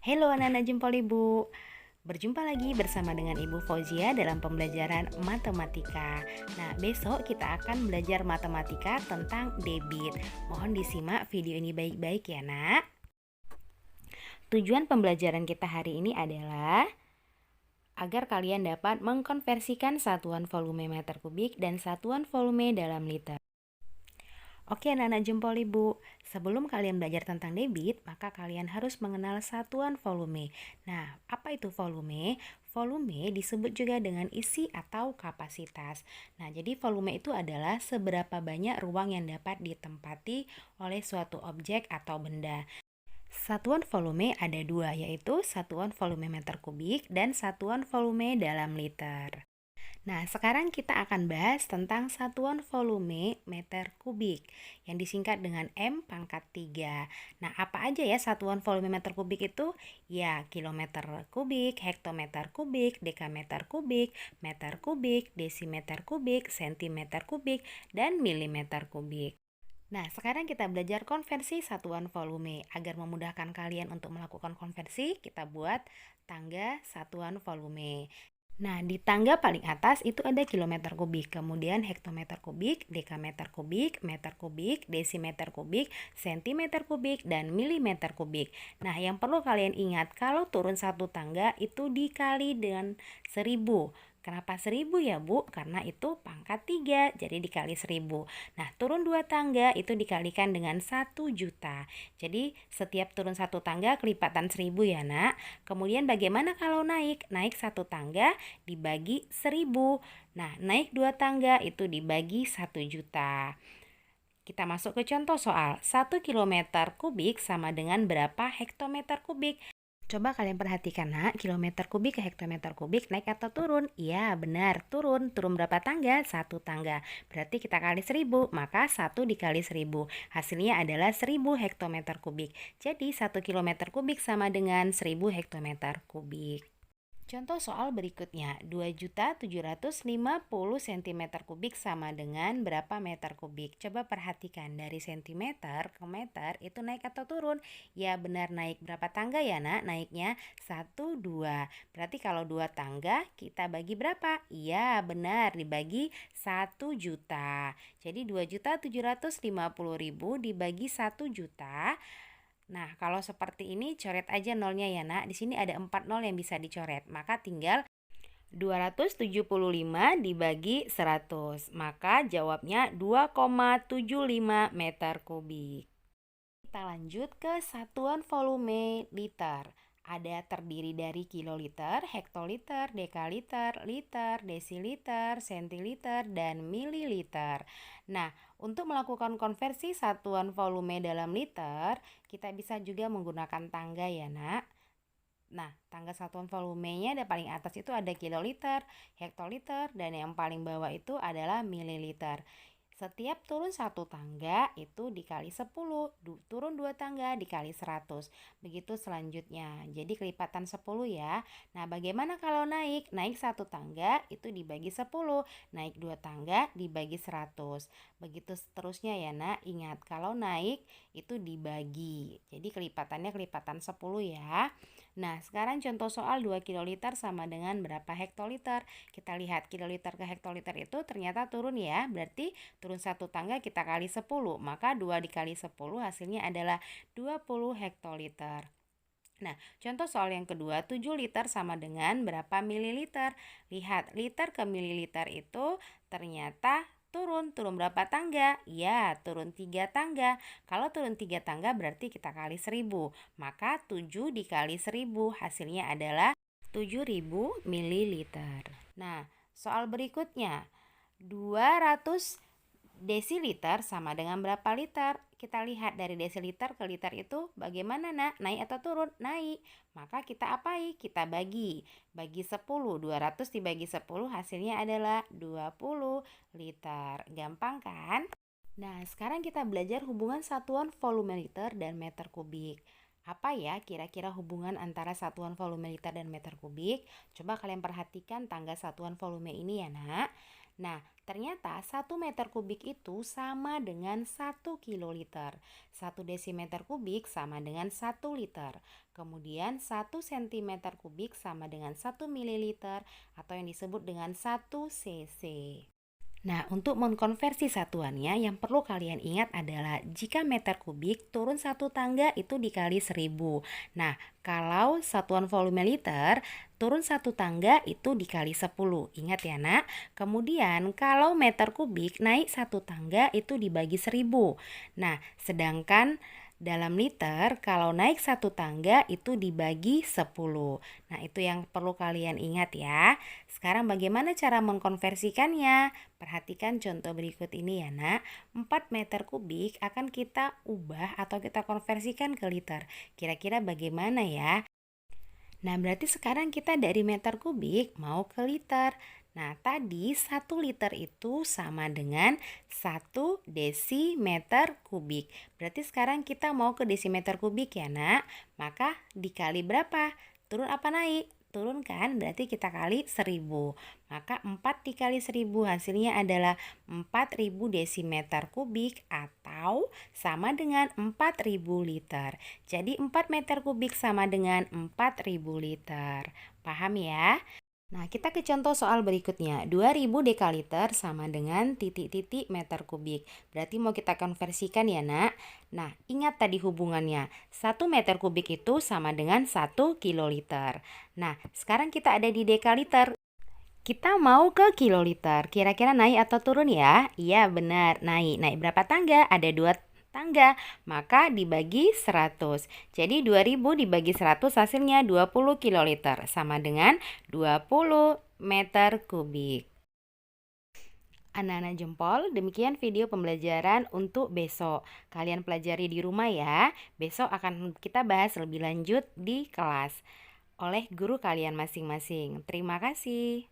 Halo anak-anak jempol Ibu. Berjumpa lagi bersama dengan Ibu Fauzia dalam pembelajaran matematika. Nah, besok kita akan belajar matematika tentang debit. Mohon disimak video ini baik-baik ya, Nak. Tujuan pembelajaran kita hari ini adalah agar kalian dapat mengkonversikan satuan volume meter kubik dan satuan volume dalam liter. Oke, anak-anak jempol Ibu, sebelum kalian belajar tentang debit, maka kalian harus mengenal satuan volume. Nah, apa itu volume? Volume disebut juga dengan isi atau kapasitas. Nah, jadi volume itu adalah seberapa banyak ruang yang dapat ditempati oleh suatu objek atau benda. Satuan volume ada dua, yaitu satuan volume meter kubik dan satuan volume dalam liter. Nah, sekarang kita akan bahas tentang satuan volume meter kubik yang disingkat dengan M pangkat 3. Nah, apa aja ya satuan volume meter kubik itu? Ya, kilometer kubik, hektometer kubik, dekameter kubik, meter kubik, desimeter kubik, sentimeter kubik, dan milimeter kubik. Nah, sekarang kita belajar konversi satuan volume. Agar memudahkan kalian untuk melakukan konversi, kita buat tangga satuan volume. Nah, di tangga paling atas itu ada kilometer kubik, kemudian hektometer kubik, dekameter kubik, meter kubik, desimeter kubik, sentimeter kubik, dan milimeter kubik. Nah, yang perlu kalian ingat, kalau turun satu tangga itu dikali dengan 1000. Kenapa 1000 ya Bu? Karena itu pangkat 3, jadi dikali 1000. Nah, turun 2 tangga itu dikalikan dengan 1 juta. Jadi, setiap turun satu tangga kelipatan 1000 ya Nak. Kemudian bagaimana kalau naik? Naik satu tangga dibagi 1000. Nah, naik 2 tangga itu dibagi 1 juta. Kita masuk ke contoh soal. 1 kilometer kubik sama dengan berapa hektometer kubik? Coba kalian perhatikan Nak, kilometer kubik ke hektometer kubik naik atau turun? Iya benar, turun. Turun berapa tangga? 1 tangga. Berarti kita kali 1000, maka 1 dikali 1000. Hasilnya adalah 1000 hektometer kubik. Jadi 1 kilometer kubik sama dengan 1000 hektometer kubik. Contoh soal berikutnya, 2.750 cm kubik sama dengan berapa meter kubik? Coba perhatikan, dari sentimeter ke meter itu naik atau turun? Ya benar, naik. Berapa tangga ya Nak? Naiknya 1, 2. Berarti kalau 2 tangga kita bagi berapa? Iya benar, dibagi 1 juta. Jadi 2.750.000 dibagi 1 juta. Nah, kalau seperti ini coret aja nolnya ya Nak. Di sini ada 4 nol yang bisa dicoret. Maka tinggal 275 dibagi 100. Maka jawabnya 2,75 meter kubik. Kita lanjut ke satuan volume liter. Ada terdiri dari kiloliter, hektoliter, dekaliter, liter, desiliter, sentiliter, dan mililiter. Nah, untuk melakukan konversi satuan volume dalam liter, kita bisa juga menggunakan tangga ya Nak. Nah, tangga satuan volumenya ada paling atas itu ada kiloliter, hektoliter, dan yang paling bawah itu adalah mililiter. Setiap turun satu tangga itu dikali 10, turun 2 tangga dikali 100. Begitu selanjutnya. Jadi kelipatan 10 ya. Nah, bagaimana kalau naik? Naik satu tangga itu dibagi 10, naik 2 tangga dibagi 100. Begitu seterusnya ya Nak. Ingat, kalau naik itu dibagi. Jadi kelipatannya kelipatan 10 ya. Nah, sekarang contoh soal 2 kiloliter sama dengan berapa hektoliter? Kita lihat kiloliter ke hektoliter itu ternyata turun ya. Berarti turun satu tangga kita kali 10. Maka 2 dikali 10 hasilnya adalah 20 hektoliter. Nah, contoh soal yang kedua, 7 liter sama dengan berapa mililiter? Lihat, liter ke mililiter itu ternyata turun berapa tangga? Ya, turun 3 tangga. Kalau turun 3 tangga berarti kita kali 1000. Maka 7 dikali 1000 hasilnya adalah 7000 mililiter. Nah, soal berikutnya, 200 desiliter sama dengan berapa liter? Kita lihat dari desiliter ke liter itu bagaimana Nak? Naik atau turun? Naik. Maka kita apai? Kita bagi. Bagi 10. 200 dibagi 10 hasilnya adalah 20 liter. Gampang kan? Nah, sekarang kita belajar hubungan satuan volume liter dan meter kubik. Apa ya kira-kira hubungan antara satuan volume liter dan meter kubik? Coba kalian perhatikan tangga satuan volume ini ya Nak. Nah, ternyata 1 meter kubik itu sama dengan 1 kiloliter. 1 desimeter kubik sama dengan 1 liter. Kemudian 1 sentimeter kubik sama dengan 1 mililiter atau yang disebut dengan 1 cc. Nah, untuk mengkonversi satuannya yang perlu kalian ingat adalah jika meter kubik turun 1 tangga itu dikali 1000. Nah, kalau satuan volume liter turun 1 tangga itu dikali 10. Ingat ya nak. Kemudian kalau meter kubik naik 1 tangga itu dibagi 1000. Nah, sedangkan dalam liter kalau naik 1 tangga itu dibagi 10. Nah, itu yang perlu kalian ingat ya. Sekarang bagaimana cara mengkonversikannya? Perhatikan contoh berikut ini ya nak. 4 meter kubik akan kita ubah atau kita konversikan ke liter. Kira-kira bagaimana ya? Nah, berarti sekarang kita dari meter kubik mau ke liter. Nah, tadi 1 liter itu sama dengan 1 desimeter kubik. Berarti sekarang kita mau ke desimeter kubik ya nak. Maka dikali berapa? Turun apa naik? Turun kan? Berarti kita kali 1000. Maka 4 dikali 1000 hasilnya adalah 4000 desimeter kubik atau sama dengan 4000 liter. Jadi 4 meter kubik sama dengan 4000 liter. Paham ya? Nah, kita ke contoh soal berikutnya. 2000 dekaliter sama dengan titik-titik meter kubik. Berarti mau kita konversikan ya nak. Nah, ingat tadi hubungannya. 1 meter kubik itu sama dengan 1 kiloliter. Nah, sekarang kita ada di dekaliter. Kita mau ke kiloliter. Kira-kira naik atau turun ya? Iya benar, naik. Naik berapa tangga? Ada 2 tangga. Maka dibagi 100. Jadi 2000 dibagi 100 hasilnya 20 kiloliter. Sama dengan 20 meter kubik. Anak-anak jempol, demikian video pembelajaran untuk besok. Kalian pelajari di rumah ya. Besok akan kita bahas lebih lanjut di kelas oleh guru kalian masing-masing. Terima kasih.